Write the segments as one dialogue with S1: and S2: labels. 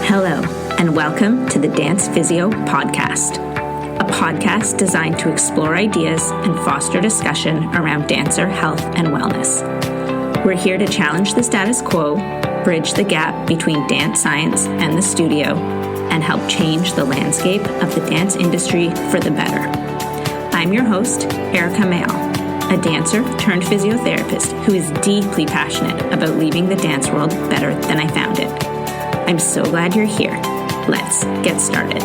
S1: Hello, and welcome to the Dance Physio Podcast, a podcast designed to explore ideas and foster discussion around dancer health and wellness. We're here to challenge the status quo, bridge the gap between dance science and the studio, and help change the landscape of the dance industry for the better. I'm your host, Erika Mayall, a dancer turned physiotherapist who is deeply passionate about leaving the dance world better than I found it. I'm so glad you're here. Let's get started.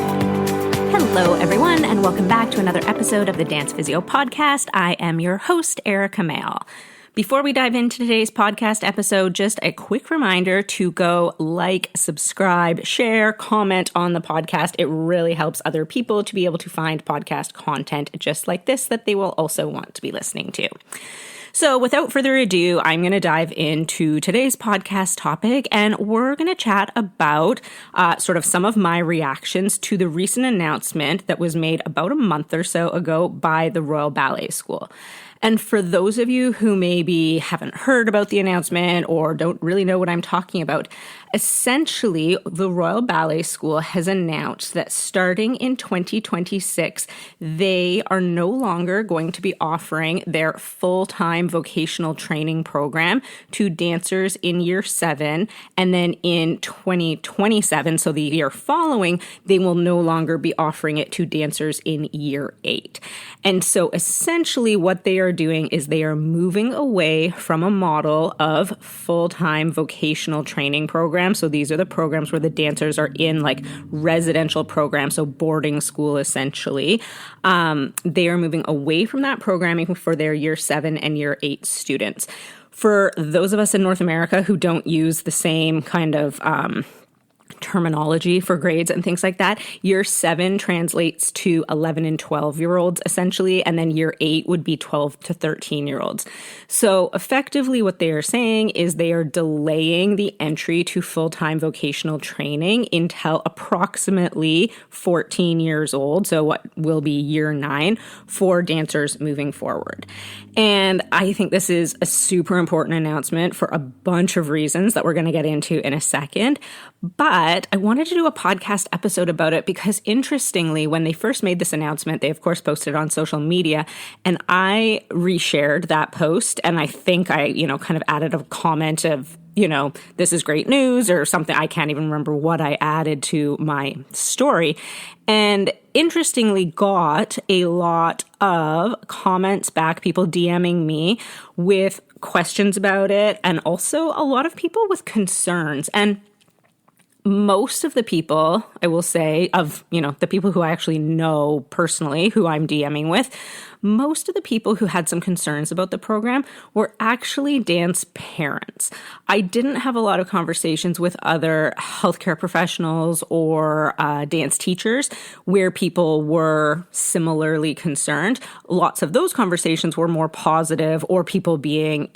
S1: Hello, everyone, and welcome back to another episode of the Dance Physio Podcast. I am your host, Erika Mayall. Before we dive into today's podcast episode, just a quick reminder to go like, subscribe, share, comment on the podcast. It really helps other people to be able to find podcast content just like this that they will also want to be listening to. So without further ado, I'm going to dive into today's podcast topic, and we're going to chat about sort of some of my reactions to the recent announcement that was made about a month or so ago by the Royal Ballet School. And for those of you who maybe haven't heard about the announcement or don't really know what I'm talking about, essentially, the Royal Ballet School has announced that starting in 2026, they are no longer going to be offering their full-time vocational training program to dancers in year 7. And then in 2027, so the year following, they will no longer be offering it to dancers in year 8. And so essentially what they are doing is they are moving away from a model of full-time vocational training programs. So these are the programs where the dancers are in like residential programs, so boarding school essentially. They are moving away from that programming for their year 7 and year 8 students. For those of us in North America who don't use the same kind of terminology for grades and things like that, year 7 translates to 11 and 12-year-olds essentially, and then year 8 would be 12 to 13-year-olds. So effectively what they are saying is they are delaying the entry to full-time vocational training until approximately 14 years old, so what will be year 9 for dancers moving forward. And I think this is a super important announcement for a bunch of reasons that we're going to get into in a second. But I wanted to do a podcast episode about it because interestingly, when they first made this announcement, they of course posted it on social media, and I reshared that post, and I think I, kind of added a comment of, this is great news or something. I can't even remember what I added to my story. And interestingly got a lot of comments back, people DMing me with questions about it, and also a lot of people with concerns. And most of the people, I will say, of, the people who I actually know personally, who I'm DMing with, most of the people who had some concerns about the program were actually dance parents. I didn't have a lot of conversations with other healthcare professionals or dance teachers where people were similarly concerned. Lots of those conversations were more positive, or people being,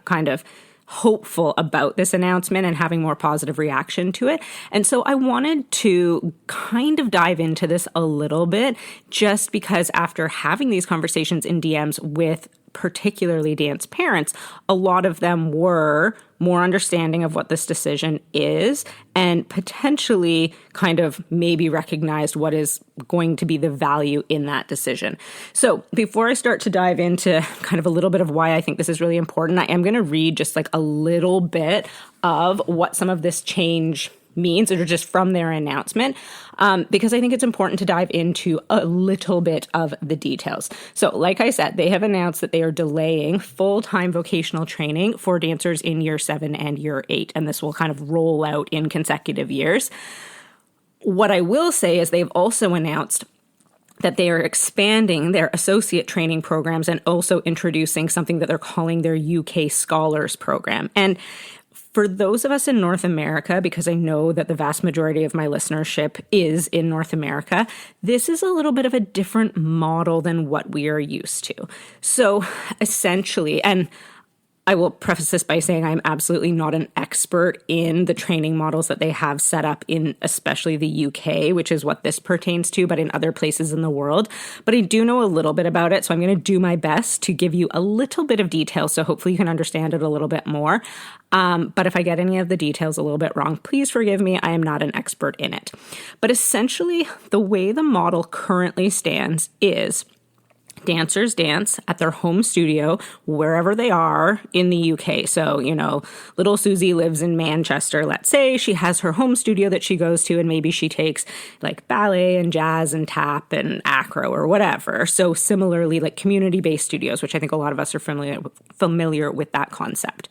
S1: kind of hopeful about this announcement and having more positive reaction to it. And so I wanted to kind of dive into this a little bit, just because after having these conversations in DMs with particularly dance parents, a lot of them were more understanding of what this decision is and potentially kind of maybe recognized what is going to be the value in that decision. So before I start to dive into kind of a little bit of why I think this is really important, I am going to read just like a little bit of what some of this change means, or just from their announcement, because I think it's important to dive into a little bit of the details. So like I said, they have announced that they are delaying full-time vocational training for dancers in year 7 and year 8, and this will kind of roll out in consecutive years. What I will say is they've also announced that they are expanding their associate training programs and also introducing something that they're calling their UK Scholars Program. And for those of us in North America, because I know that the vast majority of my listenership is in North America, this is a little bit of a different model than what we are used to. So essentially, and
S2: I will preface this by saying I'm absolutely not an expert in the training models that they have set up in especially the UK, which is what this pertains to, but in other places in the world. But I do know a little bit about it, so I'm going to do my best to give you a little bit of detail, so hopefully you can understand it a little bit more. But if I get any of the details a little bit wrong, please forgive me. I am not an expert in it. But essentially, the way the model currently stands is dancers dance at their home studio wherever they are in the UK. So, little Susie lives in Manchester. Let's say she has her home studio that she goes to, and maybe she takes like ballet and jazz and tap and acro or whatever. So similarly, like community-based studios, which I think a lot of us are familiar with that concept.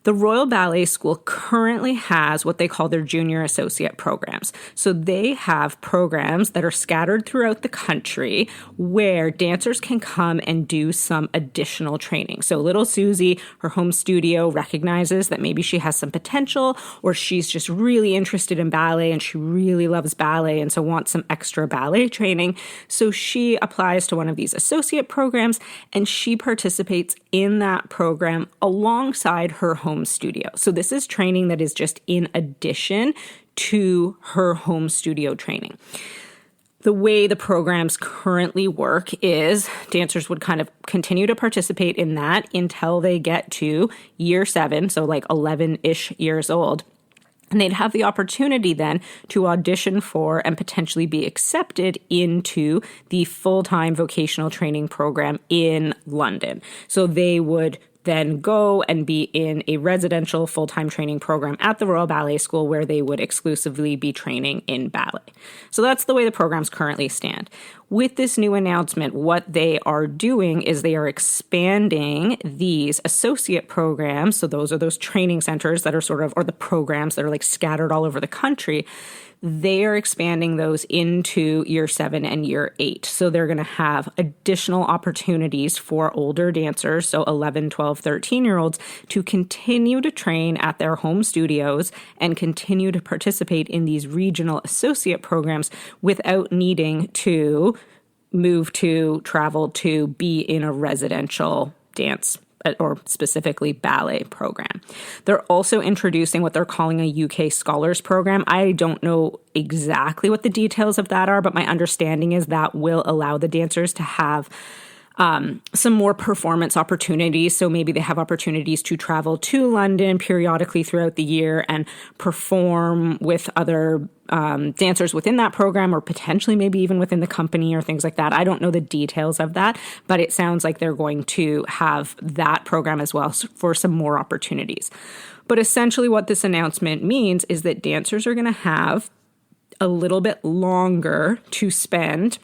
S2: The Royal Ballet School currently has what they call their junior associate programs. So they have programs that are scattered throughout the country where dancers can come and do some additional training. So little Susie, her home studio, recognizes that maybe she has some potential, or she's just really interested in ballet and she really loves ballet and so wants some extra ballet training. So she applies to one of these associate programs and she participates in that program alongside her home studio. So this is training that is just in addition to her home studio training. The way the programs currently work is dancers would kind of continue to participate in that until they get to year 7, so like 11-ish years old. And they'd have the opportunity then to audition for and potentially be accepted into the full-time vocational training program in London. So they would then go and be in a residential full-time training program at the Royal Ballet School where they would exclusively be training in ballet. So that's the way the programs currently stand. With this new announcement, what they are doing is they are expanding these associate programs. So those are those training centers that are or the programs that are like scattered all over the country. They are expanding those into year 7 and year 8. So they're going to have additional opportunities for older dancers, so 11, 12, 13-year-olds, to continue to train at their home studios and continue to participate in these regional associate programs without needing to move to, travel to, be in a residential dance or specifically ballet program. They're also introducing what they're calling a UK Scholars Program. I don't know exactly what the details of that are, but my understanding is that will allow the dancers to have some more performance opportunities. So maybe they have opportunities to travel to London periodically throughout the year and perform with other dancers within that program, or potentially maybe even within the company or things like that. I don't know the details of that, but it sounds like they're going to have that program as well for some more opportunities. But essentially what this announcement means is that dancers are going to have a little bit longer to spend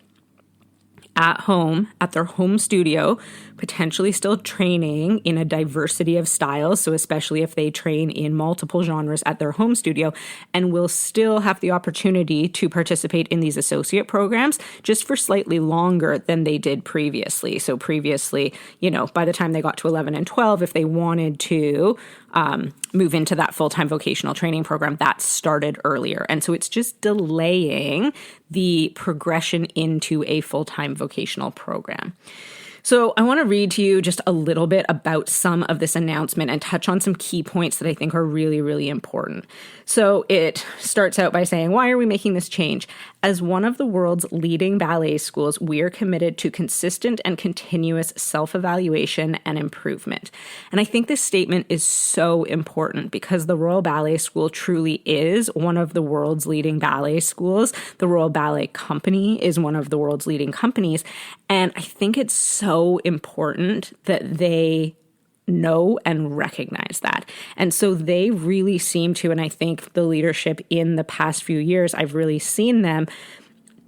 S2: at home, at their home studio, potentially still training in a diversity of styles, so especially if they train in multiple genres at their home studio, and will still have the opportunity to participate in these associate programs just for slightly longer than they did previously. So previously, by the time they got to 11 and 12, if they wanted to move into that full-time vocational training program, that started earlier. And so it's just delaying the progression into a full-time vocational program. So I want to read to you just a little bit about some of this announcement and touch on some key points that I think are really, really important. So it starts out by saying, why are we making this change? As one of the world's leading ballet schools, we are committed to consistent and continuous self-evaluation and improvement. And I think this statement is so important because the Royal Ballet School truly is one of the world's leading ballet schools. The Royal Ballet Company is one of the world's leading companies. And I think it's so important that they know and recognize that. And so they really seem to, and I think the leadership in the past few years, I've really seen them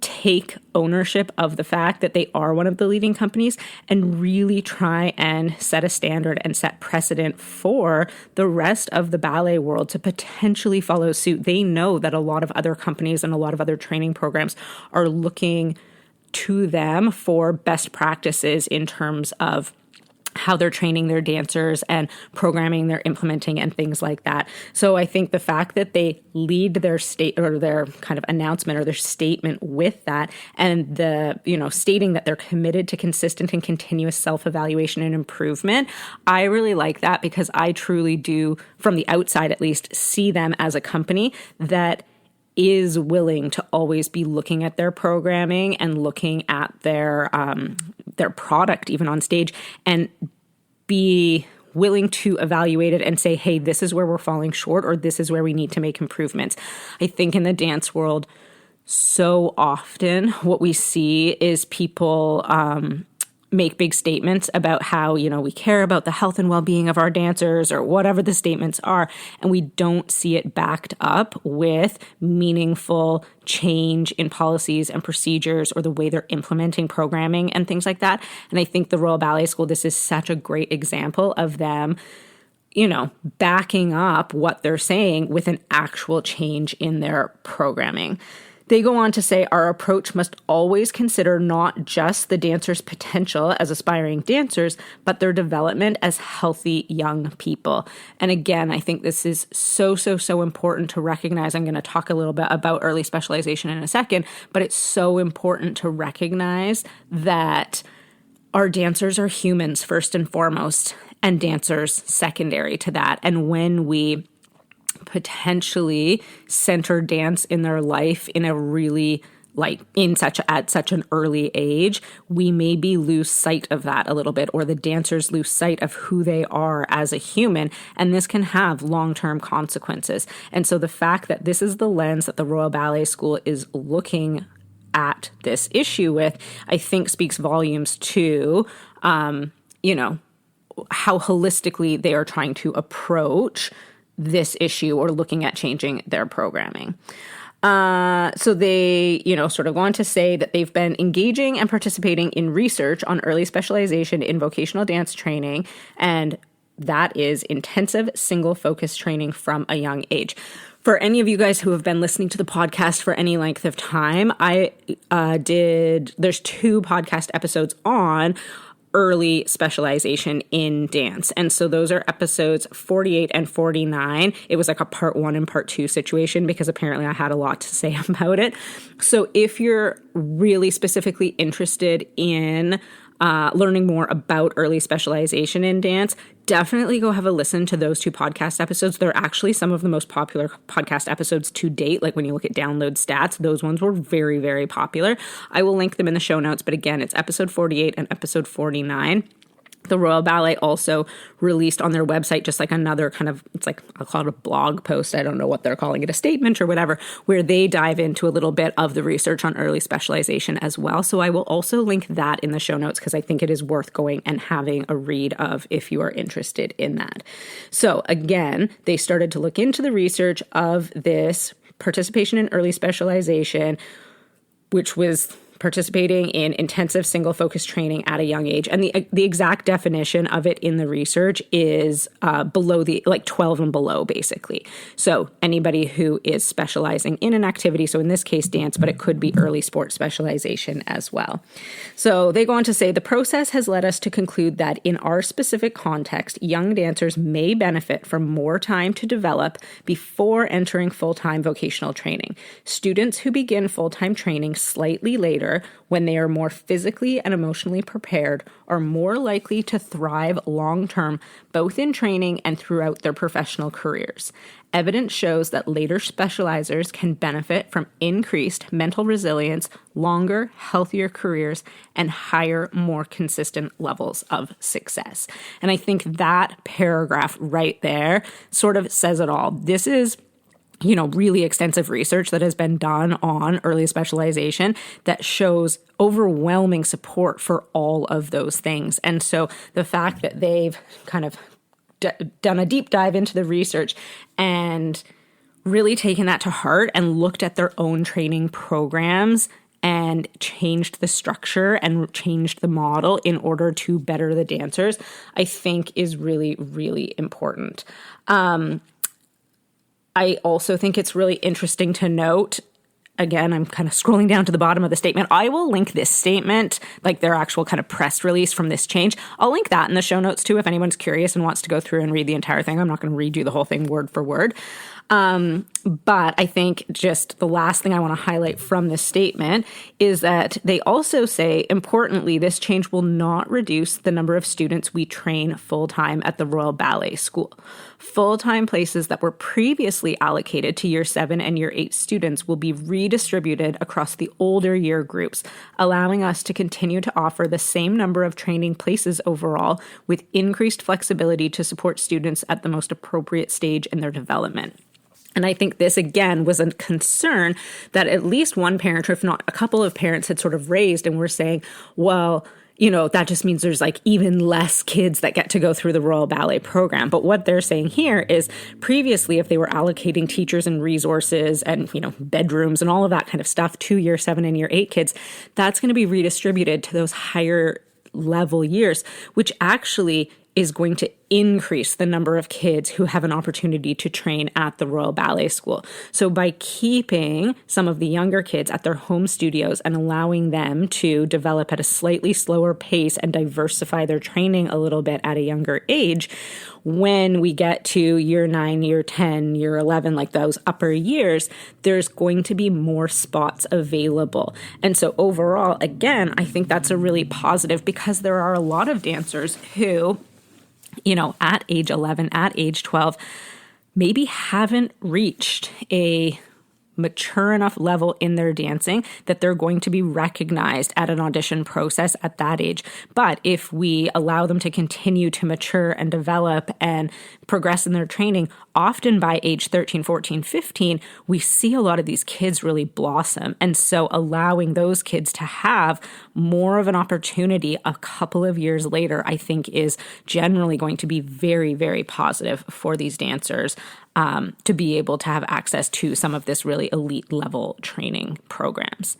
S2: take ownership of the fact that they are one of the leading companies and really try and set a standard and set precedent for the rest of the ballet world to potentially follow suit. They know that a lot of other companies and a lot of other training programs are looking to them for best practices in terms of how they're training their dancers and programming they're implementing and things like that. So I think the fact that they lead their state or their kind of announcement or their statement with that, and the, stating that they're committed to consistent and continuous self-evaluation and improvement, I really like that, because I truly do, from the outside at least, see them as a company that is willing to always be looking at their programming and looking at their product even on stage, and be willing to evaluate it and say, hey, this is where we're falling short, or this is where we need to make improvements. I think in the dance world, so often what we see is people make big statements about how, we care about the health and well-being of our dancers, or whatever the statements are, and we don't see it backed up with meaningful change in policies and procedures, or the way they're implementing programming and things like that. And I think the Royal Ballet School, this is such a great example of them, backing up what they're saying with an actual change in their programming. They go on to say, our approach must always consider not just the dancers' potential as aspiring dancers, but their development as healthy young people. And again, I think this is so important to recognize. I'm going to talk a little bit about early specialization in a second, but it's so important to recognize that our dancers are humans first and foremost, and dancers secondary to that. And when we potentially center dance in their life in a really at such an early age, we maybe lose sight of that a little bit, or the dancers lose sight of who they are as a human, and this can have long-term consequences. And so the fact that this is the lens that the Royal Ballet School is looking at this issue with, I think speaks volumes to, how holistically they are trying to approach this issue, or looking at changing their programming. So they, sort of go on to say that they've been engaging and participating in research on early specialization in vocational dance training, and that is intensive single-focus training from a young age. For any of you guys who have been listening to the podcast for any length of time, there's 2 podcast episodes on early specialization in dance. And so those are episodes 48 and 49. It was like a part 1 and part 2 situation, because apparently I had a lot to say about it. So if you're really specifically interested in learning more about early specialization in dance, definitely go have a listen to those 2 podcast episodes. They're actually some of the most popular podcast episodes to date. Like when you look at download stats, those ones were very, very popular. I will link them in the show notes, but again, it's episode 48 and episode 49. The Royal Ballet also released on their website just like another kind of, it's like, I'll call it a blog post. I don't know what they're calling it, a statement or whatever, where they dive into a little bit of the research on early specialization as well. So I will also link that in the show notes, because I think it is worth going and having a read of if you are interested in that. So again, they started to look into the research of this participation in early specialization, which was participating in intensive single-focus training at a young age. And the exact definition of it in the research is below 12 and below, basically. So anybody who is specializing in an activity, so in this case dance, but it could be early sport specialization as well. So they go on to say, the process has led us to conclude that in our specific context, young dancers may benefit from more time to develop before entering full-time vocational training. Students who begin full-time training slightly later, when they are more physically and emotionally prepared, are more likely to thrive long-term, both in training and throughout their professional careers. Evidence shows that later specializers can benefit from increased mental resilience, longer, healthier careers, and higher, more consistent levels of success. And I think that paragraph right there sort of says it all. This is really extensive research that has been done on early specialization that shows overwhelming support for all of those things. And so the fact that they've kind of done a deep dive into the research and really taken that to heart and looked at their own training programs and changed the structure and changed the model in order to better the dancers, I think is really, really important. I also think it's really interesting to note again, I'm kind of scrolling down to the bottom of the statement. I will link this statement, like their actual kind of press release from this change. I'll link that in the show notes too if anyone's curious and wants to go through and read the entire thing. I'm not going to redo the whole thing word for word. But I think just the last thing I want to highlight from this statement is that they also say, importantly, this change will not reduce the number of students we train full-time at the Royal Ballet School. Full-time places that were previously allocated to year 7 and year 8 students will be redistributed across the older year groups, allowing us to continue to offer the same number of training places overall with increased flexibility to support students at the most appropriate stage in their development. And I think this, again, was a concern that at least one parent, or if not a couple of parents, had sort of raised and were saying, well, that just means there's like even less kids that get to go through the Royal Ballet program. But what they're saying here is previously, if they were allocating teachers and resources and, bedrooms and all of that kind of stuff to year 7 and year 8 kids, that's going to be redistributed to those higher level years, which actually is going to increase the number of kids who have an opportunity to train at the Royal Ballet School. So by keeping some of the younger kids at their home studios and allowing them to develop at a slightly slower pace and diversify their training a little bit at a younger age, when we get to year 9, year 10, year 11, like those upper years, there's going to be more spots available. And so overall, again, I think that's a really positive because there are a lot of dancers who, at age 11, at age 12, maybe haven't reached a mature enough level in their dancing that they're going to be recognized at an audition process at that age. But if we allow them to continue to mature and develop and progress in their training, often by age 13, 14, 15, we see a lot of these kids really blossom. And so allowing those kids to have more of an opportunity a couple of years later, I think is generally going to be very, very positive for these dancers to be able to have access to some of this really elite level training programs.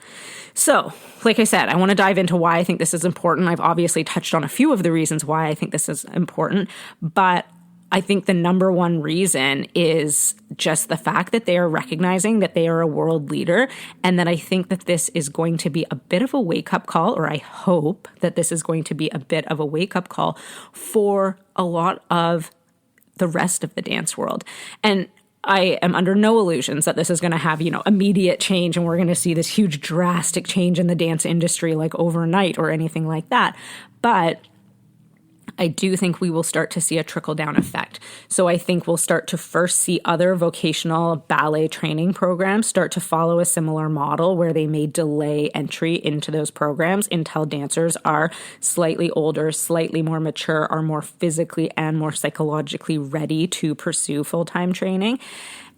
S2: So, like I said, I want to dive into why I think this is important. I've obviously touched on a few of the reasons why I think this is important, but I think the number one reason is just the fact that they are recognizing that they are a world leader, and that I think that this is going to be a bit of a wake-up call, or I hope that this is going to be a bit of a wake-up call for a lot of the rest of the dance world. And I am under no illusions that this is going to have, immediate change and we're going to see this huge drastic change in the dance industry like overnight or anything like that. But I do think we will start to see a trickle-down effect. So I think we'll start to first see other vocational ballet training programs start to follow a similar model where they may delay entry into those programs until dancers are slightly older, slightly more mature, are more physically and more psychologically ready to pursue full-time training.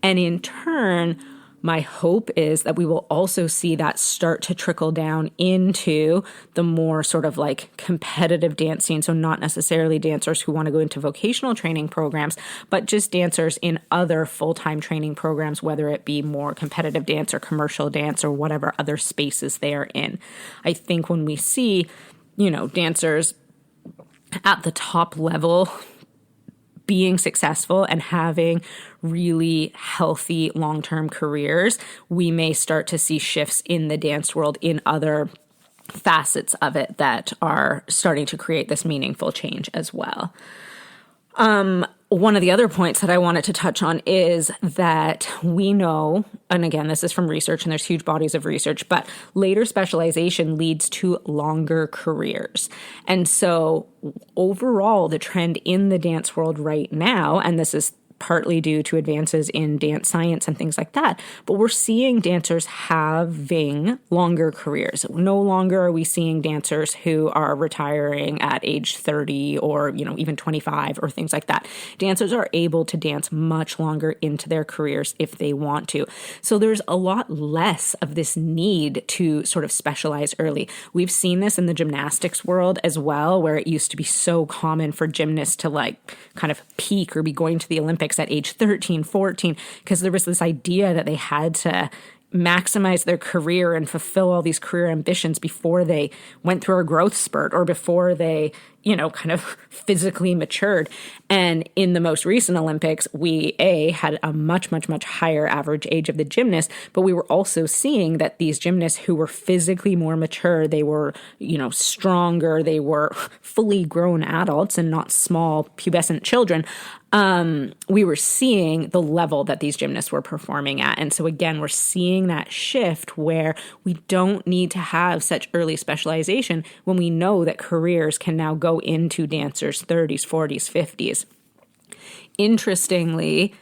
S2: And in turn, my hope is that we will also see that start to trickle down into the more sort of like competitive dance scene. So not necessarily dancers who want to go into vocational training programs, but just dancers in other full-time training programs, whether it be more competitive dance or commercial dance or whatever other spaces they are in. I think when we see, dancers at the top level being successful and having really healthy long-term careers, we may start to see shifts in the dance world in other facets of it that are starting to create this meaningful change as well. One of the other points that I wanted to touch on is that we know, and again, this is from research and there's huge bodies of research, but later specialization leads to longer careers. And so overall, the trend in the dance world right now, and this is partly due to advances in dance science and things like that. But we're seeing dancers having longer careers. No longer are we seeing dancers who are retiring at age 30 or, even 25 or things like that. Dancers are able to dance much longer into their careers if they want to. So there's a lot less of this need to sort of specialize early. We've seen this in the gymnastics world as well, where it used to be so common for gymnasts to kind of peak or be going to the Olympics at age 13, 14, because there was this idea that they had to maximize their career and fulfill all these career ambitions before they went through a growth spurt or before they, kind of physically matured. And in the most recent Olympics, we had a much, much, much higher average age of the gymnasts, but we were also seeing that these gymnasts who were physically more mature, they were, stronger, they were fully grown adults and not small pubescent children. We were seeing the level that these gymnasts were performing at. And so again, we're seeing that shift where we don't need to have such early specialization when we know that careers can now go into dancers' 30s, 40s, 50s. Interestingly,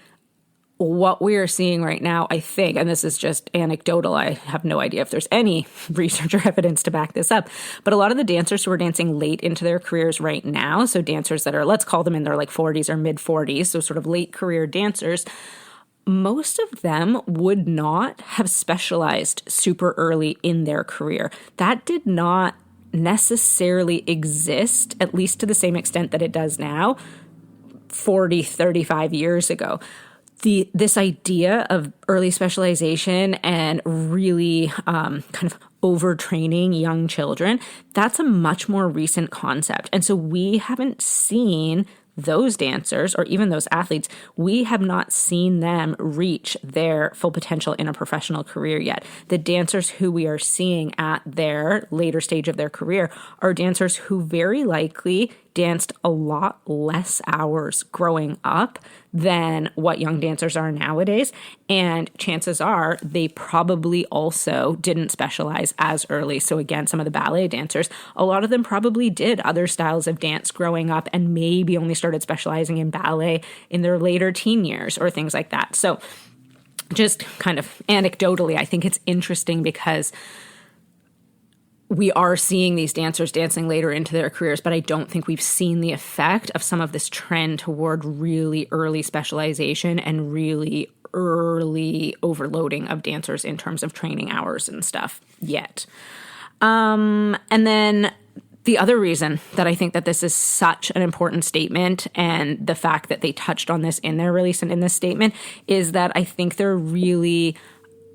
S2: what we are seeing right now, I think, and this is just anecdotal, I have no idea if there's any research or evidence to back this up, but a lot of the dancers who are dancing late into their careers right now, so dancers that are, let's call them in their 40s or mid 40s, so sort of late career dancers, most of them would not have specialized super early in their career. That did not necessarily exist, at least to the same extent that it does now, 40, 35 years ago. This idea of early specialization and really kind of overtraining young children, that's a much more recent concept. And so we haven't seen those dancers or even those athletes, we have not seen them reach their full potential in a professional career yet. The dancers who we are seeing at their later stage of their career are dancers who very likely danced a lot less hours growing up than what young dancers are nowadays. And chances are they probably also didn't specialize as early. So again, some of the ballet dancers, a lot of them probably did other styles of dance growing up and maybe only started specializing in ballet in their later teen years or things like that. So just kind of anecdotally, I think it's interesting because we are seeing these dancers dancing later into their careers, but I don't think we've seen the effect of some of this trend toward really early specialization and really early overloading of dancers in terms of training hours and stuff yet. And then the other reason that I think that this is such an important statement, and the fact that they touched on this in their release and in this statement, is that I think they're really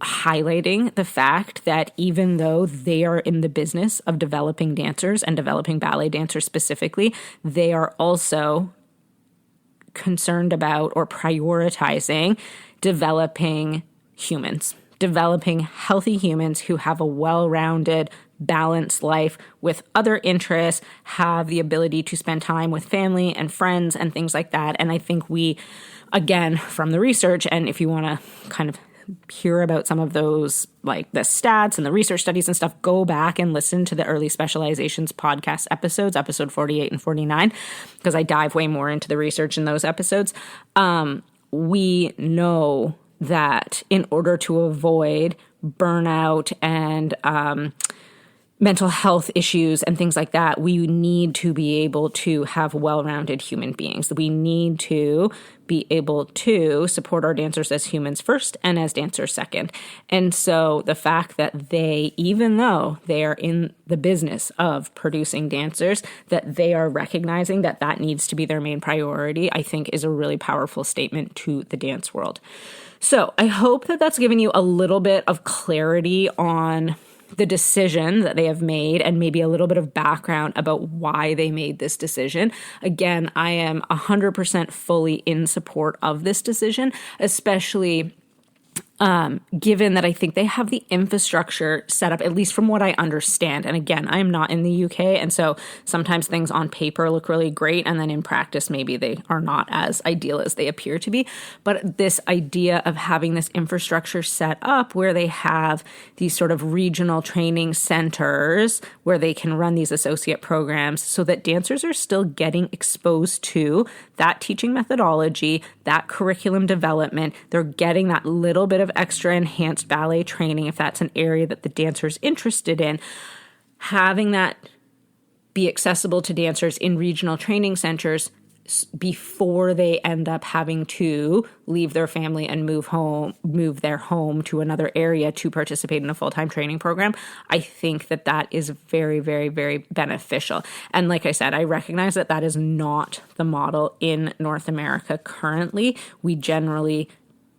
S2: highlighting the fact that even though they are in the business of developing dancers and developing ballet dancers specifically, they are also concerned about or prioritizing developing humans, developing healthy humans who have a well-rounded, balanced life with other interests, have the ability to spend time with family and friends and things like that. And I think we, again, from the research, and if you want to kind of hear about some of those, like the stats and the research studies and stuff, go back and listen to the early specializations podcast episodes, episode 48 and 49, because I dive way more into the research in those episodes. We know that in order to avoid burnout and mental health issues and things like that, we need to be able to have well-rounded human beings. We need to be able to support our dancers as humans first and as dancers second. And so the fact that they, even though they are in the business of producing dancers, that they are recognizing that that needs to be their main priority, I think is a really powerful statement to the dance world. So I hope that that's given you a little bit of clarity on the decision that they have made and maybe a little bit of background about why they made this decision. Again, I am 100% fully in support of this decision, especially given that I think they have the infrastructure set up, at least from what I understand. And again, I am not in the UK, and so sometimes things on paper look really great, and then in practice, maybe they are not as ideal as they appear to be. But this idea of having this infrastructure set up where they have these sort of regional training centers where they can run these associate programs so that dancers are still getting exposed to that teaching methodology, that curriculum development. They're getting that little bit of extra enhanced ballet training if that's an area that the dancer is interested in. Having that be accessible to dancers in regional training centers before they end up having to leave their family and move their home to another area to participate in a full-time training program, I think that that is very, very, very beneficial. And like I said, I recognize that that is not the model in North America currently. We generally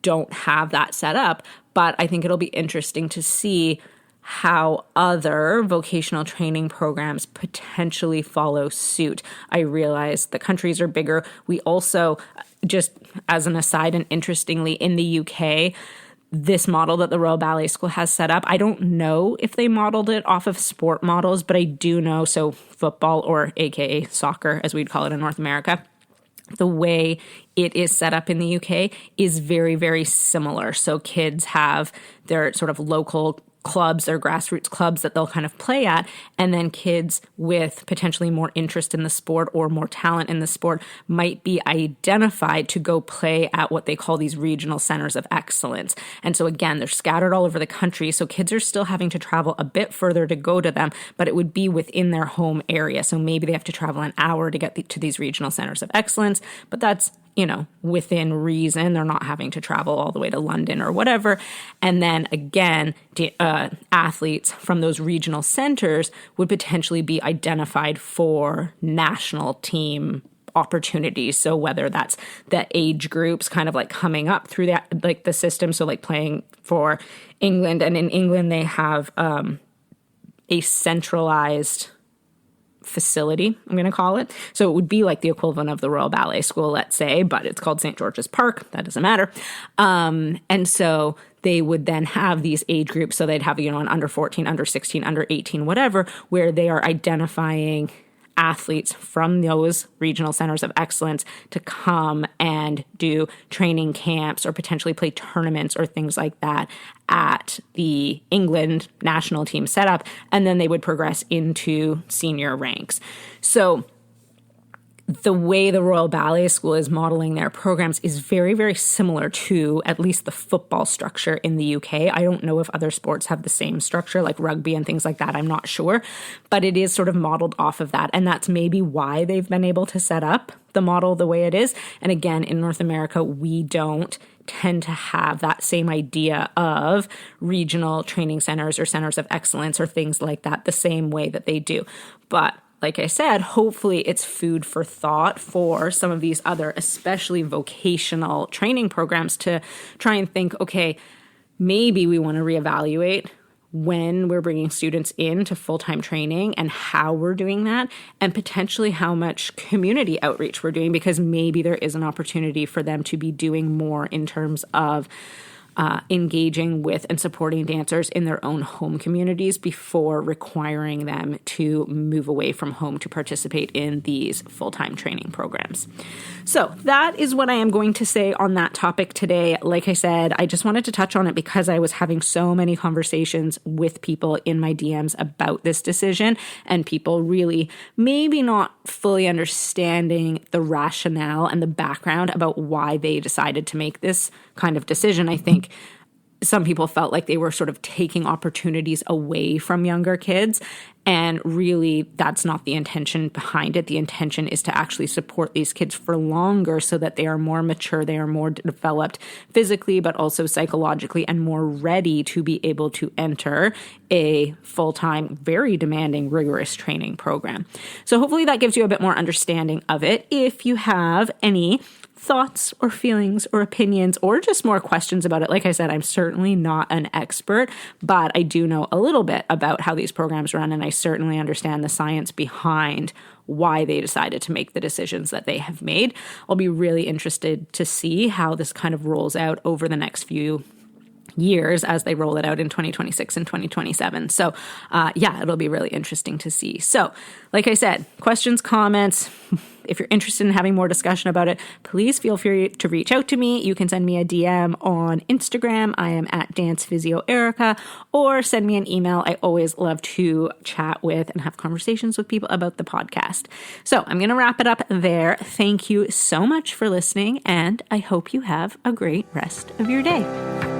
S2: don't have that set up, but I think it'll be interesting to see how other vocational training programs potentially follow suit. I realize the countries are bigger. We also, just as an aside and interestingly, in the UK, this model that the Royal Ballet School has set up, I don't know if they modeled it off of sport models, but I do know, so football, or AKA soccer, as we'd call it in North America, the way it is set up in the UK is very, very similar. So kids have their sort of local clubs, their grassroots clubs that they'll kind of play at, and then kids with potentially more interest in the sport or more talent in the sport might be identified to go play at what they call these regional centers of excellence. And so again, they're scattered all over the country, so kids are still having to travel a bit further to go to them, but it would be within their home area. So maybe they have to travel an hour to get to these regional centers of excellence, but that's within reason. They're not having to travel all the way to London or whatever. And then again, athletes from those regional centers would potentially be identified for national team opportunities. So whether that's the age groups kind of like coming up through that, like the system. So like playing for England, and in England, they have a centralized facility, I'm going to call it. So it would be like the equivalent of the Royal Ballet School, let's say, but it's called St. George's Park. That doesn't matter. And so they would then have these age groups. So they'd have, an under 14, under 16, under 18, whatever, where they are identifying athletes from those regional centers of excellence to come and do training camps or potentially play tournaments or things like that at the England national team setup. And then they would progress into senior ranks. So the way the Royal Ballet School is modeling their programs is very, very similar to at least the football structure in the UK. I don't know if other sports have the same structure, like rugby and things like that. I'm not sure. But it is sort of modeled off of that. And that's maybe why they've been able to set up the model the way it is. And again, in North America, we don't tend to have that same idea of regional training centers or centers of excellence or things like that the same way that they do. But like I said, hopefully it's food for thought for some of these other, especially vocational training programs, to try and think, okay, maybe we want to reevaluate when we're bringing students into full-time training and how we're doing that, and potentially how much community outreach we're doing, because maybe there is an opportunity for them to be doing more in terms of engaging with and supporting dancers in their own home communities before requiring them to move away from home to participate in these full-time training programs. So that is what I am going to say on that topic today. Like I said, I just wanted to touch on it because I was having so many conversations with people in my DMs about this decision, and people really maybe not fully understanding the rationale and the background about why they decided to make this kind of decision. I think some people felt like they were sort of taking opportunities away from younger kids. And really, that's not the intention behind it. The intention is to actually support these kids for longer so that they are more mature, they are more developed physically, but also psychologically, and more ready to be able to enter a full-time, very demanding, rigorous training program. So hopefully that gives you a bit more understanding of it. If you have any thoughts or feelings or opinions or just more questions about it, like I said, I'm certainly not an expert, but I do know a little bit about how these programs run, and I certainly understand the science behind why they decided to make the decisions that they have made. I'll be really interested to see how this kind of rolls out over the next few years as they roll it out in 2026 and 2027. So it'll be really interesting to see. So like I said, questions, comments, if you're interested in having more discussion about it, please feel free to reach out to me. You can send me a DM on Instagram. I am at DancePhysioErika, or send me an email. I always love to chat with and have conversations with people about the podcast. So I'm going to wrap it up there. Thank you so much for listening, and I hope you have a great rest of your day.